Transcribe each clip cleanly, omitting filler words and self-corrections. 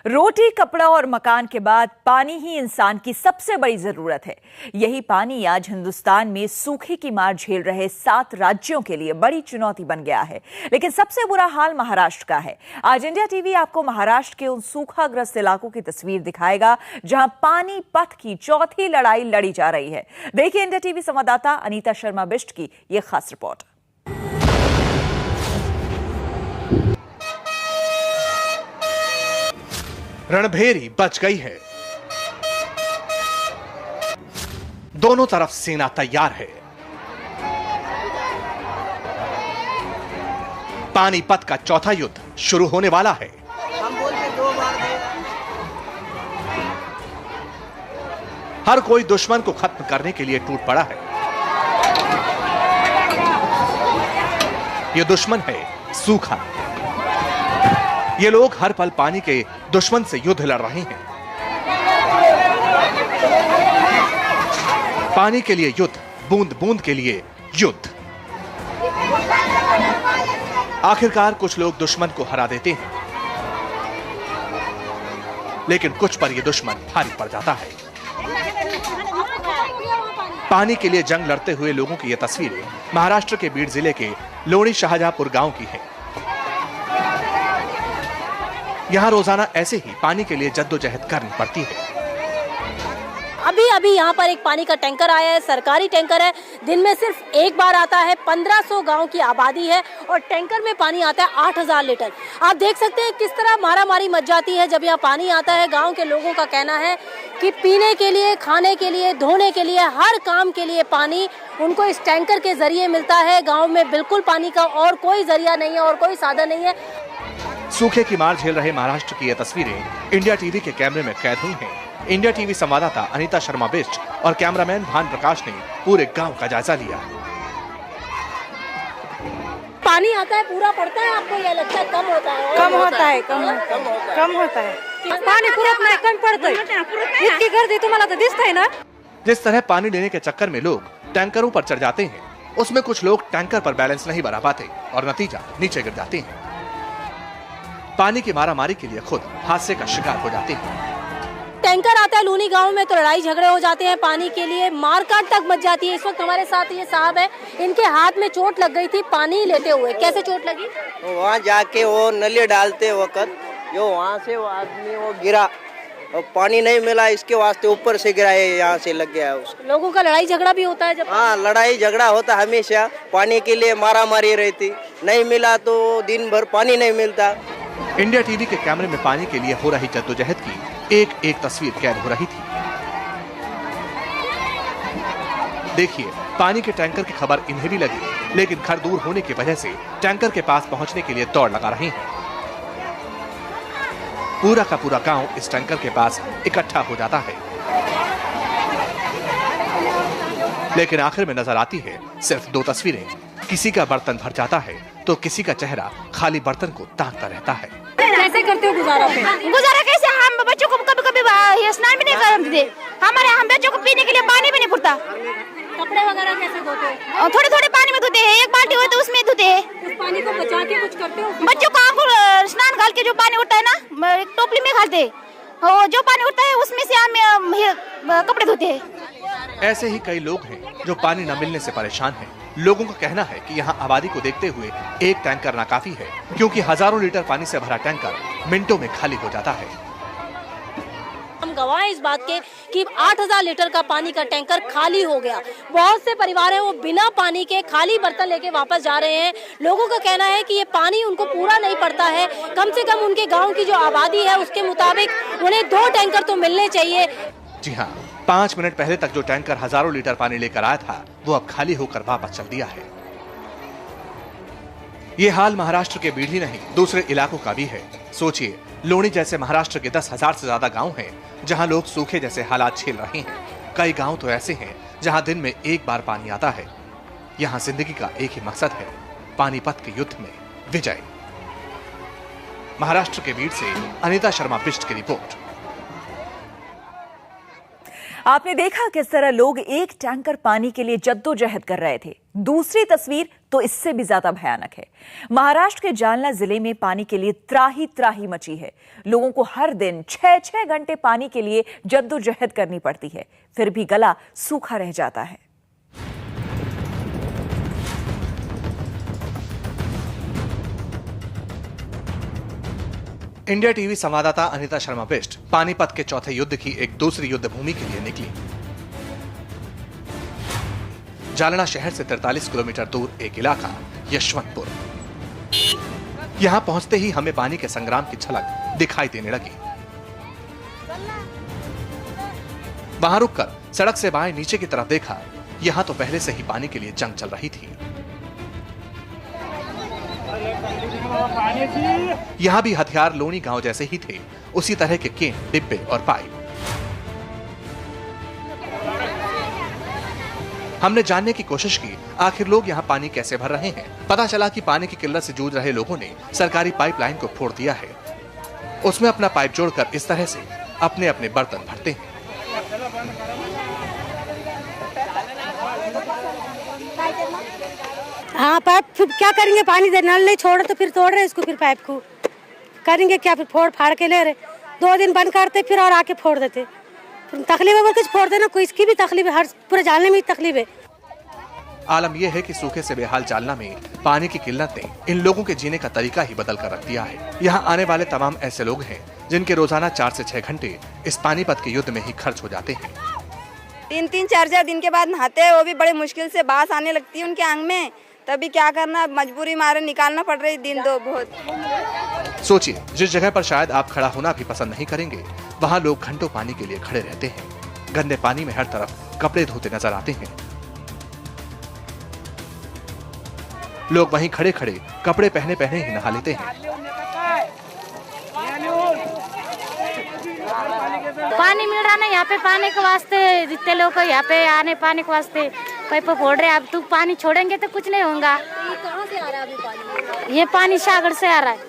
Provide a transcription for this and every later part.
रोटी, कपड़ा और मकान के बाद पानी ही इंसान की सबसे बड़ी जरूरत है। यही पानी आज हिंदुस्तान में सूखे की मार झेल रहे 7 राज्यों के लिए बड़ी चुनौती बन गया है। लेकिन सबसे बुरा हाल महाराष्ट्र का है। आज इंडिया टीवी आपको महाराष्ट्र के उन सूखाग्रस्त इलाकों की तस्वीर दिखाएगा जहां पानी पथ की चौथी लड़ाई लड़ी जा रही है। देखिए इंडिया टीवी संवाददाता अनीता शर्मा बिष्ट की यह खास रिपोर्ट। रणभेरी बच गई है। दोनों तरफ सेना तैयार है। पानीपत का चौथा युद्ध शुरू होने वाला है। हर कोई दुश्मन को खत्म करने के लिए टूट पड़ा है। यह दुश्मन है सूखा। ये लोग हर पल पानी के दुश्मन से युद्ध लड़ रहे हैं। पानी के लिए युद्ध, बूंद बूंद के लिए युद्ध। आखिरकार कुछ लोग दुश्मन को हरा देते हैं, लेकिन कुछ पर यह दुश्मन भारी पड़ जाता है। पानी के लिए जंग लड़ते हुए लोगों की यह तस्वीरें महाराष्ट्र के बीड जिले के लोणी शाहजहांपुर गांव की हैं। यहाँ रोजाना ऐसे ही पानी के लिए जद्दोजहद करनी पड़ती है। अभी यहाँ पर एक पानी का टैंकर आया है, सरकारी टैंकर है। दिन में सिर्फ एक बार आता है। 1500 गांव की आबादी है और टैंकर में पानी आता है 8000 लीटर। आप देख सकते हैं किस तरह मारामारी मच जाती है जब यहाँ पानी आता है। गांव के लोगों का कहना है कि पीने के लिए, खाने के लिए, धोने के लिए, हर काम के लिए पानी उनको इस टैंकर के जरिए मिलता है। गाँव में बिल्कुल पानी का और कोई जरिया नहीं है और कोई साधन नहीं है। सूखे की मार झेल रहे महाराष्ट्र की ये तस्वीरें इंडिया टीवी के कैमरे में कैद हुई हैं। इंडिया टीवी संवाददाता अनीता शर्मा बिष्ट और कैमरामैन भान प्रकाश ने पूरे गांव का जायजा लिया। पानी आता है, पूरा पड़ता है, आपको यह लगता है कम होता है? कम होता है। पानी पुरत नाही, कम पडतंय। इतकी गर्दी तुम्हाला तर दिसतंय ना। जिस तरह पानी लेने के चक्कर में लोग टैंकरों पर चढ़ जाते हैं, उसमें कुछ लोग टैंकर पर बैलेंस नहीं बना पाते और नतीजा नीचे गिर जाते हैं। पानी की मारामारी के लिए खुद हादसे का शिकार हो जाते हैं। टैंकर आता है लूनी गांव में तो लड़ाई झगड़े हो जाते हैं। पानी के लिए मारकाट तक मच जाती है। इस वक्त हमारे साथ ये साहब है, इनके हाथ में चोट लग गई थी पानी लेते हुए। कैसे चोट लगी? वहाँ जाके वो नली डालते वक्त जो वहाँ से वो आदमी वो गिरा और पानी नहीं मिला, इसके वास्ते ऊपर से गिरा है, यहाँ से लग गया उसको। लोगों का लड़ाई झगड़ा भी होता है जब? हाँ, लड़ाई झगड़ा होता हमेशा। पानी के लिए मारामारी रहती, नहीं मिला तो दिन भर पानी नहीं मिलता। इंडिया टीवी के कैमरे में पानी के लिए हो रही जद्दोजहद की एक एक तस्वीर कैद हो रही थी। देखिए, पानी के टैंकर की खबर इन्हें भी लगी, लेकिन घर दूर होने की वजह से टैंकर के पास पहुंचने के लिए दौड़ लगा रहे हैं। पूरा का पूरा गांव इस टैंकर के पास इकट्ठा हो जाता है, लेकिन आखिर में नजर आती है सिर्फ 2 तस्वीरें। किसी का बर्तन भर जाता है तो किसी का चेहरा खाली बर्तन को ताकता रहता है। कैसे करते हो गुजारा? गुजारा कैसे? हम बच्चों को कभी कभी स्नान भी नहीं करते। हम बच्चों को पीने के लिए पानी भी नहीं पुरता। कपड़े वगैरह कैसे धोते हो? थोड़े थोड़े पानी में धोते हैं। एक बाल्टी हो तो उसमें धोते हैं। उस पानी को बचा के कुछ करते हो? बच्चों को आंखों स्नान घाल के जो पानी उठता है ना, एक टोपली में घालते हैं। जो पानी उठता है उसमें से हम कपड़े धोते हैं। ऐसे ही कई लोग हैं जो पानी न मिलने से परेशान हैं। लोगों का कहना है कि यहाँ आबादी को देखते हुए एक टैंकर नाकाफी है, क्योंकि हजारों लीटर पानी से भरा टैंकर मिनटों में खाली हो जाता है। हम गवाह हैं इस बात के कि 8000 लीटर का पानी का टैंकर खाली हो गया। बहुत से परिवार हैं वो बिना पानी के खाली बर्तन लेके वापस जा रहे हैं। लोगों का कहना है कि ये पानी उनको पूरा नहीं पड़ता है। कम से कम उनके गाँव की जो आबादी है उसके मुताबिक उन्हें 2 टैंकर तो मिलने चाहिए। जी हाँ, 5 मिनट पहले तक जो टैंकर हजारों लीटर पानी लेकर आया था, वो अब खाली होकर वापस चल दिया है। ये हाल महाराष्ट्र के बीड ही नहीं, दूसरे इलाकों का भी है। सोचिए, लोणी जैसे महाराष्ट्र के 10,000 से ज्यादा गांव हैं, जहां लोग सूखे जैसे हालात झेल रहे हैं। कई गांव तो ऐसे हैं जहां दिन में एक बार पानी आता है। यहां जिंदगी का एक ही मकसद है, पानीपत के युद्ध में विजय। महाराष्ट्र के बीड से अनीता शर्मा बिष्ट की रिपोर्ट। आपने देखा किस तरह लोग एक टैंकर पानी के लिए जद्दोजहद कर रहे थे। दूसरी तस्वीर तो इससे भी ज्यादा भयानक है। महाराष्ट्र के जालना जिले में पानी के लिए त्राही त्राही मची है। लोगों को हर दिन 6-6 घंटे पानी के लिए जद्दोजहद करनी पड़ती है, फिर भी गला सूखा रह जाता है। इंडिया टीवी संवाददाता अनिता शर्मा बिष्ट पानीपत के चौथे युद्ध की एक दूसरी युद्ध भूमि के लिए निकली। जालना शहर से 43 किलोमीटर दूर एक इलाका यशवंतपुर। यहां पहुंचते ही हमें पानी के संग्राम की झलक दिखाई देने लगी। वहां रुककर सड़क से बाएं नीचे की तरफ देखा, यहां तो पहले से ही पानी के लिए जंग चल रही थी। यहां भी हथियार लोनी गांव जैसे ही थे, उसी तरह के केन, डिब्बे और पाइप। हमने जानने की कोशिश की आखिर लोग यहाँ पानी कैसे भर रहे हैं। पता चला कि पानी की किल्लत से जूझ रहे लोगों ने सरकारी पाइपलाइन को फोड़ दिया है। उसमें अपना पाइप जोड़कर इस तरह से अपने अपने बर्तन भरते हैं। हाँ, पाइप फिर क्या करेंगे, पानी दे, नल नहीं छोड़ तो फिर तोड़ रहे इसको, फिर पाइप को करेंगे क्या, फिर फोड़ फाड़ के ले रहे। 2 दिन बंद करते फिर और आके फोड़ देते। तकलीफ है, कुछ फोड़ देना, कोई इसकी भी तकलीफ है, हर पूरे जालने में तकलीफ है। आलम यह है कि सूखे से बेहाल जालना में पानी की किल्लत ने इन लोगों के जीने का तरीका ही बदल कर रख दिया है। यहाँ आने वाले तमाम ऐसे लोग हैं जिनके रोजाना 4 से 6 घंटे इस पानीपत के युद्ध में ही खर्च हो जाते हैं। 3-3, 4-4 दिन के बाद नहाते हैं, वो भी बड़े मुश्किल से बास आने लगती है उनके आंग में। तभी क्या करना, मजबूरी मारे निकालना पड़ रही दिन दो बहुत। सोचिए, जिस जगह पर शायद आप खड़ा होना भी पसंद नहीं करेंगे, वहाँ लोग घंटों पानी के लिए खड़े रहते हैं। गंदे पानी में हर तरफ कपड़े धोते नजर आते हैं। लोग वहीं खड़े खड़े कपड़े पहने पहने ही नहा लेते हैं। पानी मिल रहा ना यहाँ पे, पानी के वास्ते जितने लोग को यहाँ पे आने पानी के वास्ते पाइप फोड़ रहे। अब तू पानी छोड़ेंगे तो कुछ नहीं होगा। ये कहाँ से आ रहा है अभी पानी? ये पानी सागर से आ रहा है।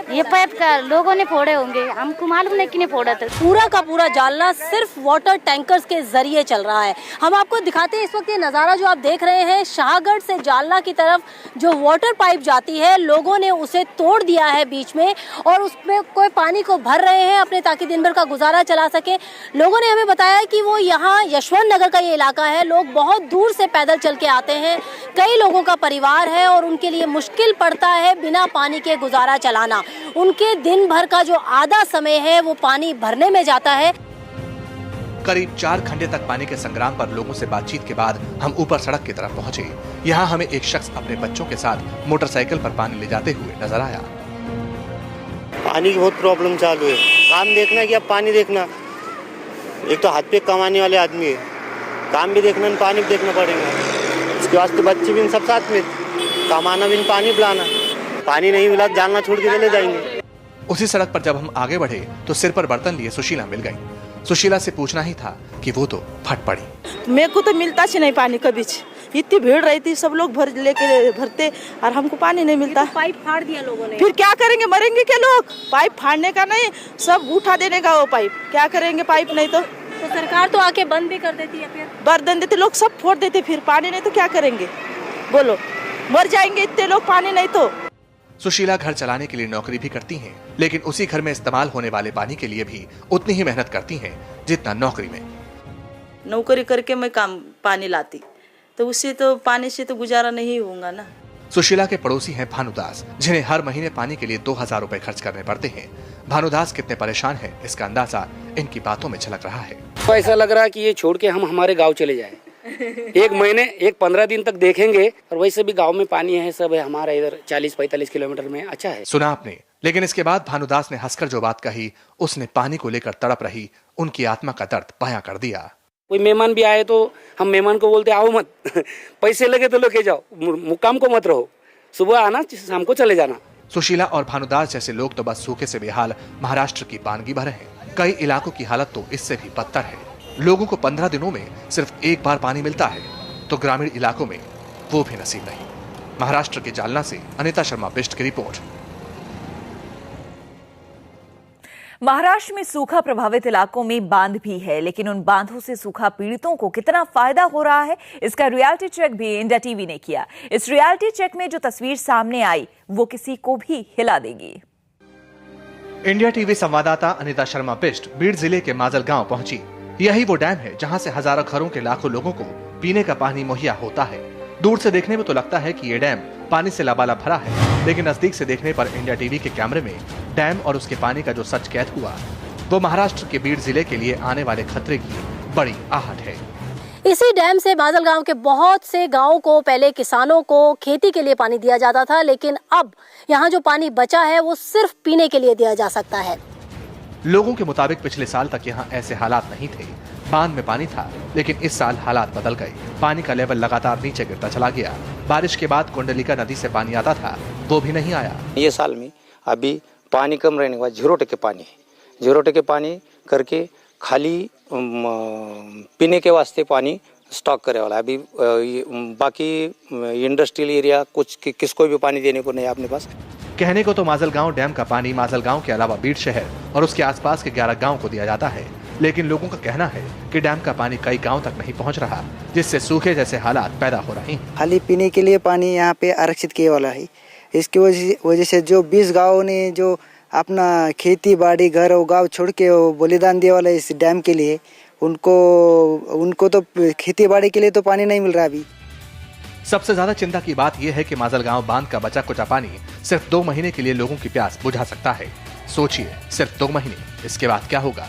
ये पाइप का लोगों ने फोड़े होंगे, हमको मालूम नहीं किने फोड़ा था। पूरा का पूरा जालना सिर्फ वाटर टैंकर्स के जरिए चल रहा है। हम आपको दिखाते हैं इस वक्त ये नज़ारा जो आप देख रहे हैं। शाहगढ़ से जालना की तरफ जो वाटर पाइप जाती है, लोगों ने उसे तोड़ दिया है बीच में और उसमें कोई पानी को भर रहे हैं अपने, ताकि दिन भर का गुजारा चला सके। लोगों ने हमें बताया कि वो यहाँ यशवंत नगर का ये इलाका है, लोग बहुत दूर से पैदल चल के आते हैं। कई लोगों का परिवार है और उनके लिए मुश्किल पड़ता है बिना पानी के गुजारा चलाना। उनके दिन भर का जो आधा समय है वो पानी भरने में जाता है। करीब 4 घंटे तक पानी के संग्राम पर लोगों से बातचीत के बाद हम ऊपर सड़क की तरफ पहुंचे। यहाँ हमें एक शख्स अपने बच्चों के साथ मोटरसाइकिल पर पानी ले जाते हुए नजर आया। पानी की बहुत प्रॉब्लम चालू है। काम देखना कि अब पानी देखना, एक तो हाथ पे कमाने वाले आदमी है, काम भी देखना, पानी भी देखना पड़ेगा। इसके वास्ते बच्चे भी सब साथ में, कमाना भी पानी पिलाना। पानी नहीं मिला जालना छोड़ के चले जाएंगे। उसी सड़क पर जब हम आगे बढ़े तो सिर पर बर्तन लिए सुशीला मिल गई। सुशीला से पूछना ही था कि वो तो फट पड़ी। मेरे को तो मिलता ही नहीं पानी कभी। इतनी भीड़ रहती, सब लोग भरते और हमको पानी नहीं मिलता। तो पाइप फाड़ दिया लोगों ने, फिर क्या करेंगे, मरेंगे क्या लोग? पाइप फाड़ने का नहीं, सब उठा देने का वो पाइप। क्या करेंगे पाइप नहीं तो सरकार तो आके बंद भी कर देती है, फिर बर्तन देते लोग, सब फोड़ देते। फिर पानी नहीं तो क्या करेंगे, बोलो, मर जाएंगे इतने लोग पानी नहीं तो। सुशीला घर चलाने के लिए नौकरी भी करती हैं, लेकिन उसी घर में इस्तेमाल होने वाले पानी के लिए भी उतनी ही मेहनत करती हैं जितना नौकरी में। नौकरी करके मैं काम पानी लाती, तो उससे तो पानी से तो गुजारा नहीं होगा ना। सुशीला के पड़ोसी हैं भानुदास, जिन्हें हर महीने पानी के लिए 2000 रुपए खर्च करने पड़ते हैं। भानुदास कितने परेशान हैं, इसका अंदाजा इनकी बातों में झलक रहा है। तो ऐसा लग रहा है कि ये छोड़ के हम हमारे गांव चले जाएं। 1 महीने 15 दिन तक देखेंगे, और वैसे भी गांव में पानी है, सब है हमारा इधर 40-45 किलोमीटर में, अच्छा है। सुना आपने, लेकिन इसके बाद भानुदास ने हंसकर जो बात कही, उसने पानी को लेकर तड़प रही उनकी आत्मा का दर्द बयां कर दिया। कोई मेहमान भी आए तो हम मेहमान को बोलते आओ मत, पैसे लगे तो लेके जाओ, मुकाम को मत रहो, सुबह आना शाम को चले जाना। सुशीला और भानुदास जैसे लोग तो बस सूखे से बेहाल महाराष्ट्र की पानगी भर हैं। कई इलाकों की हालत तो इससे भी बदतर है। लोगों को 15 दिनों में सिर्फ 1 बार पानी मिलता है, तो ग्रामीण इलाकों में वो भी नसीब नहीं। महाराष्ट्र के जालना से अनिता शर्मा बिष्ट की रिपोर्ट। महाराष्ट्र में सूखा प्रभावित इलाकों में बांध भी है, लेकिन उन बांधों से सूखा पीड़ितों को कितना फायदा हो रहा है, इसका रियलिटी चेक भी इंडिया टीवी ने किया। इस रियलिटी चेक में जो तस्वीर सामने आई वो किसी को भी हिला देगी। इंडिया टीवी संवाददाता अनिता शर्मा बिष्ट बीड़ जिले के माजल गांव पहुंची। यही वो डैम है जहां से हजारों घरों के लाखों लोगों को पीने का पानी मुहैया होता है। दूर से देखने में तो लगता है कि ये डैम पानी से लबालब भरा है, लेकिन नजदीक से देखने पर इंडिया टीवी के कैमरे में डैम और उसके पानी का जो सच कैद हुआ वो महाराष्ट्र के बीड़ जिले के लिए आने वाले खतरे की बड़ी आहट है। इसी डैम से माजल गांव के बहुत से गांवों को पहले किसानों को खेती के लिए पानी दिया जाता था, लेकिन अब यहाँ जो पानी बचा है वो सिर्फ पीने के लिए दिया जा सकता है। लोगों के मुताबिक पिछले साल तक यहाँ ऐसे हालात नहीं थे, बांध में पानी था, लेकिन इस साल हालात बदल गए। पानी का लेवल लगातार नीचे गिरता चला गया। बारिश के बाद कुंडलिका नदी से पानी आता था, वो भी नहीं आया। ये साल में अभी पानी कम रहने के बाद 0% पानी है। 0% पानी करके खाली पीने के वास्ते पानी स्टॉक करे वाला अभी बाकी इंडस्ट्रियल एरिया कुछ किसको भी पानी देने को नहीं है अपने पास। कहने को तो माजल गांव डैम का पानी माजल गांव के अलावा बीड़ शहर और उसके आसपास के 11 गांव को दिया जाता है, लेकिन लोगों का कहना है कि डैम का पानी कई गांव तक नहीं पहुंच रहा, जिससे सूखे जैसे हालात पैदा हो रहे हैं। खाली पीने के लिए पानी यहाँ पे आरक्षित किया वाला है। इसकी वजह से जो 20 गाँव ने जो अपना खेती बाड़ी घर और गाँव छोड़ के बलिदान दिया वाला इस डैम के लिए, उनको तो खेती बाड़ी के लिए तो पानी नहीं मिल रहा अभी। सबसे ज्यादा चिंता की बात यह है कि माजल गांव बांध का बचा कुचा पानी सिर्फ 2 महीने के लिए लोगों की प्यास बुझा सकता है। सोचिए, सिर्फ 2 महीने, इसके बाद क्या होगा।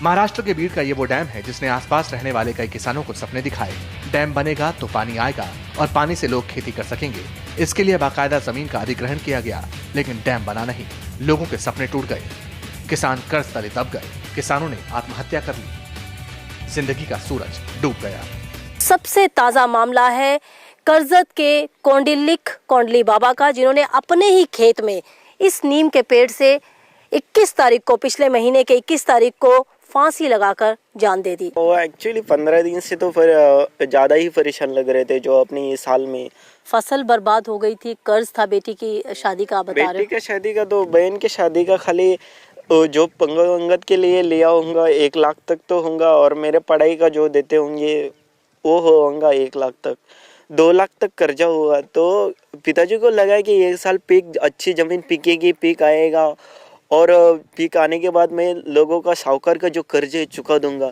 महाराष्ट्र के बीड़ का ये वो डैम है जिसने आसपास रहने वाले कई किसानों को सपने दिखाए। डैम बनेगा तो पानी आएगा और पानी से लोग खेती कर सकेंगे। इसके लिए बाकायदा जमीन का अधिग्रहण किया गया, लेकिन डैम बना नहीं। लोगों के सपने टूट गए, किसान कर्ज तले दब गए, किसानों ने आत्महत्या कर ली, जिंदगी का सूरज डूब गया। सबसे ताजा मामला है कर्जत के कोंडली बाबा का, जिन्होंने अपने ही खेत में इस नीम के पेड़ से 21 तारीख को, पिछले महीने के 21 तारीख को फांसी लगाकर जान दे दी। वो एक्चुअली 15 दिन से तो फिर ज्यादा ही परेशान लग रहे थे। जो अपने ये साल में फसल बर्बाद हो गई थी, कर्ज था बेटी की शादी का, बता रहे। बेटी की शादी का तो बहन की शादी का खाली जो पंगत के लिए लिया होगा 1 लाख तक तो होगा, और मेरे पढ़ाई का जो देते होंगे वो होगा 1 लाख तक। 2 लाख तक कर्जा हुआ। तो पिताजी को लगा कि एक साल पीक अच्छी जमीन पिकेगी, पीक आएगा, और पीक आने के बाद मैं लोगों का साहूकार का जो कर्ज है चुका दूंगा।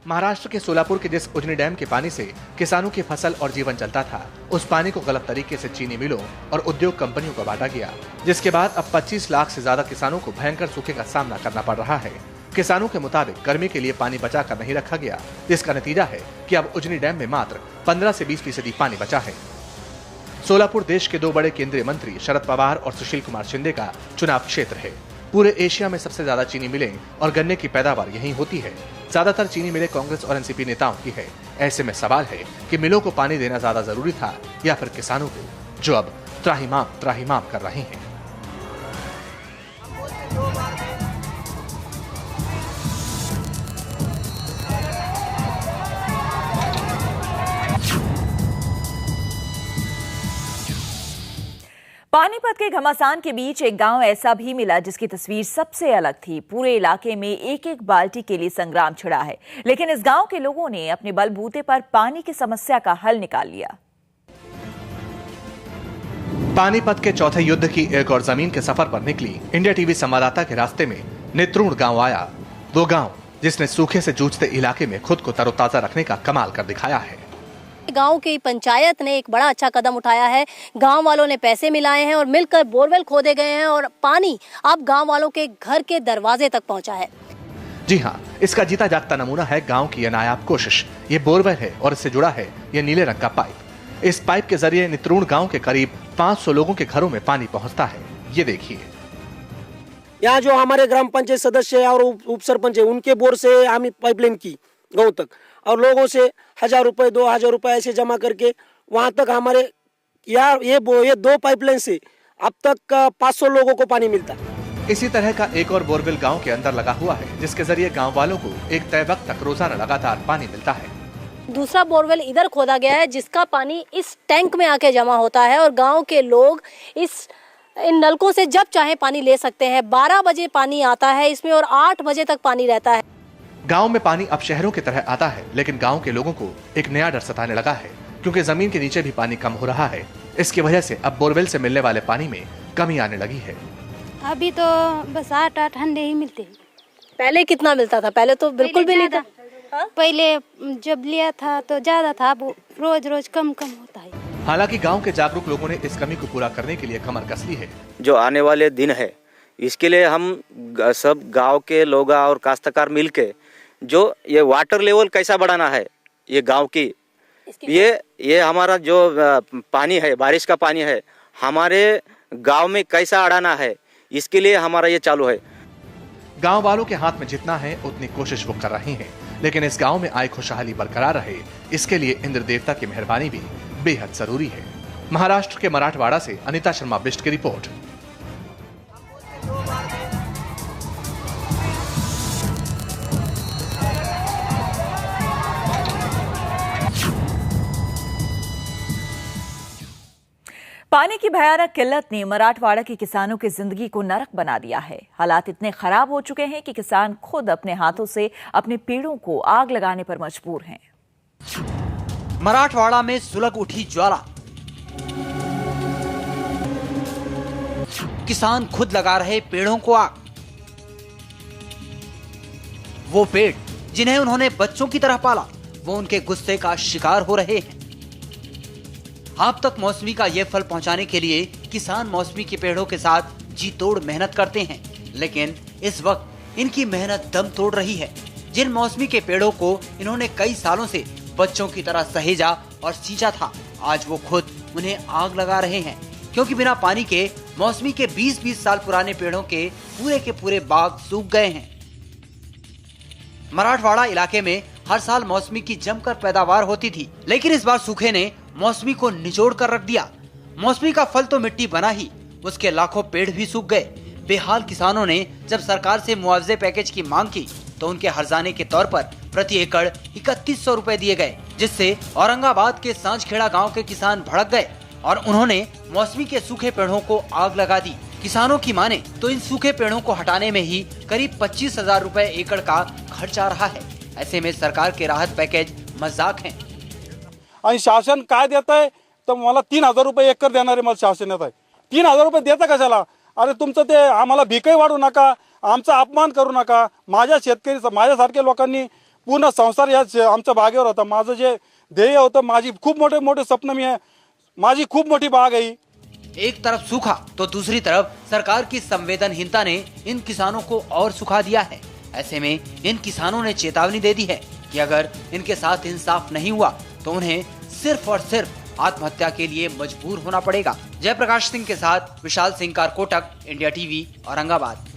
महाराष्ट्र के सोलापुर के जिस उजनी डैम के पानी से किसानों की फसल और जीवन चलता था, उस पानी को गलत तरीके से चीनी मिलों और उद्योग कंपनियों को बांटा गया, जिसके बाद अब 25 लाख से ज्यादा किसानों को भयंकर सूखे का सामना करना पड़ रहा है। किसानों के मुताबिक गर्मी के लिए पानी बचा कर नहीं रखा गया, जिसका नतीजा है कि अब उजनी डैम में मात्र 15 से 20% पानी बचा है। सोलापुर देश के 2 बड़े केंद्रीय मंत्री शरद पवार और सुशील कुमार शिंदे का चुनाव क्षेत्र है। पूरे एशिया में सबसे ज्यादा चीनी मिलें और गन्ने की पैदावार यहीं होती है। ज्यादातर चीनी मिलें कांग्रेस और एनसीपी नेताओं की है। ऐसे में सवाल है कि मिलों को पानी देना ज्यादा जरूरी था या फिर किसानों को, जो अब त्राहिमाम कर रहे हैं। पानीपत के घमासान के बीच एक गांव ऐसा भी मिला जिसकी तस्वीर सबसे अलग थी। पूरे इलाके में एक बाल्टी के लिए संग्राम छिड़ा है, लेकिन इस गांव के लोगों ने अपने बलबूते पर पानी की समस्या का हल निकाल लिया। पानीपत के चौथे युद्ध की एक और जमीन के सफर पर निकली इंडिया टीवी संवाददाता के रास्ते में नित्रुण गांव आया। वो गांव जिसने सूखे से जूझते इलाके में खुद को तरोताजा रखने का कमाल कर दिखाया है। गांव की पंचायत ने एक बड़ा अच्छा कदम उठाया है। गांव वालों ने पैसे मिलाए हैं और मिलकर बोरवेल खोदे गए हैं और पानी अब गांव वालों के घर के दरवाजे तक पहुंचा है। जी हाँ, इसका जीता जागता नमूना है गांव की ये नायाब कोशिश। ये बोरवेल है और इससे जुड़ा है ये नीले रंग का पाइप। इस पाइप के जरिए नित्रुण गांव के करीब 500 लोगों के घरों में पानी पहुंचता है। ये देखिए, यहाँ जो हमारे ग्राम पंचायत सदस्य है और उप सरपंच है, उनके बोर से हमें पाइपलाइन की गाँव तक, और लोगों से 1000 रुपए 2000 रुपए ऐसे जमा करके वहां तक हमारे यार ये 2 पाइपलाइन से अब तक 500 लोगों को पानी मिलता है। इसी तरह का एक और बोरवेल गांव के अंदर लगा हुआ है, जिसके जरिए गांव वालों को एक तय वक्त तक रोजाना लगातार पानी मिलता है। दूसरा बोरवेल इधर खोदा गया है जिसका पानी इस टैंक में आके जमा होता है और गांव के लोग इस इन नलकों से जब चाहे पानी ले सकते हैं। 12 बजे पानी आता है इसमें और 8 बजे तक पानी रहता है। गांव में पानी अब शहरों की तरह आता है, लेकिन गांव के लोगों को एक नया डर सताने लगा है, क्योंकि जमीन के नीचे भी पानी कम हो रहा है। इसकी वजह से अब बोरवेल से मिलने वाले पानी में कमी आने लगी है। अभी तो बस 8 अंडे ही मिलते हैं। पहले कितना मिलता था? पहले तो बिल्कुल भी नहीं था। पहले जब लिया था तो ज्यादा था, अब रोज रोज कम कम होता है। हालांकि गांव के जागरूक लोगों ने इस कमी को पूरा करने के लिए कमर कस ली है। जो आने वाले दिन है इसके लिए हम सब गांव के लोग और काश्तकार मिलके जो ये वाटर लेवल कैसा बढ़ाना है, ये गांव की ये हमारा जो पानी है, बारिश का पानी है, हमारे गांव में कैसा अड़ाना है, इसके लिए हमारा ये चालू है। गांव वालों के हाथ में जितना है उतनी कोशिश वो कर रहे हैं, लेकिन इस गांव में आय खुशहाली बरकरार रहे, इसके लिए इंद्र देवता की मेहरबानी भी बेहद जरूरी है। महाराष्ट्र के मराठवाड़ा से अनिता शर्मा बिष्ट की रिपोर्ट। पानी की भयानक किल्लत ने मराठवाड़ा के किसानों की जिंदगी को नरक बना दिया है। हालात इतने खराब हो चुके हैं कि किसान खुद अपने हाथों से अपने पेड़ों को आग लगाने पर मजबूर हैं। मराठवाड़ा में सुलग उठी ज्वाला, किसान खुद लगा रहे पेड़ों को आग। वो पेड़ जिन्हें उन्होंने बच्चों की तरह पाला, वो उनके गुस्से का शिकार हो रहे हैं। आप तक मौसमी का ये फल पहुंचाने के लिए किसान मौसमी के पेड़ों के साथ जी तोड़ मेहनत करते हैं, लेकिन इस वक्त इनकी मेहनत दम तोड़ रही है। जिन मौसमी के पेड़ों को इन्होंने कई सालों से बच्चों की तरह सहेजा और सींचा था, आज वो खुद उन्हें आग लगा रहे हैं, क्योंकि बिना पानी के मौसमी के 20-20 साल पुराने पेड़ों के पूरे बाग सूख गए हैं। मराठवाड़ा इलाके में हर साल मौसमी की जमकर पैदावार होती थी, लेकिन इस बार सूखे ने मौसमी को निचोड़ कर रख दिया। मौसमी का फल तो मिट्टी बना ही, उसके लाखों पेड़ भी सूख गए। बेहाल किसानों ने जब सरकार से मुआवजे पैकेज की मांग की तो उनके हर्जाने के तौर पर प्रति एकड़ 3100 रुपए दिए गए, जिससे औरंगाबाद के सांझखेड़ा गांव के किसान भड़क गए और उन्होंने मौसमी के सूखे पेड़ों को आग लगा दी। किसानों की माने तो इन सूखे पेड़ों को हटाने में ही करीब 25,000 रुपए एकड़ का खर्च आ रहा है। ऐसे में सरकार के राहत पैकेज मजाक हैं। आणि शासन काय देत आहे तर मला 3,000 रुपये एकर देणारे मला शासन येत आहे। 3,000 रुपये देता कशाला? अरे तुमचं ते आम्हाला भीकही वाढू नका, आमचा अपमान करू नका। माझ्या शेतकरी माझ्यासारख्या लोकांनी पूर्ण संसार या आमच्या बागेवर होता। माझं जे ध्येय होतं, माझी खूप मोठे मोठे स्वप्न मी माझी खूप मोठी बाग आहे। एक तरफ सूखा तो दूसरी तरफ सरकार की संवेदनहीनता ने इन किसानों को और सुखा दिया है। ऐसे में इन किसानों ने चेतावनी दे दी है कि अगर इनके साथ इंसाफ नहीं हुआ तो उन्हें सिर्फ और सिर्फ आत्महत्या के लिए मजबूर होना पड़ेगा। जयप्रकाश सिंह के साथ विशाल सिंह कारकोटक, इंडिया टीवी, औरंगाबाद।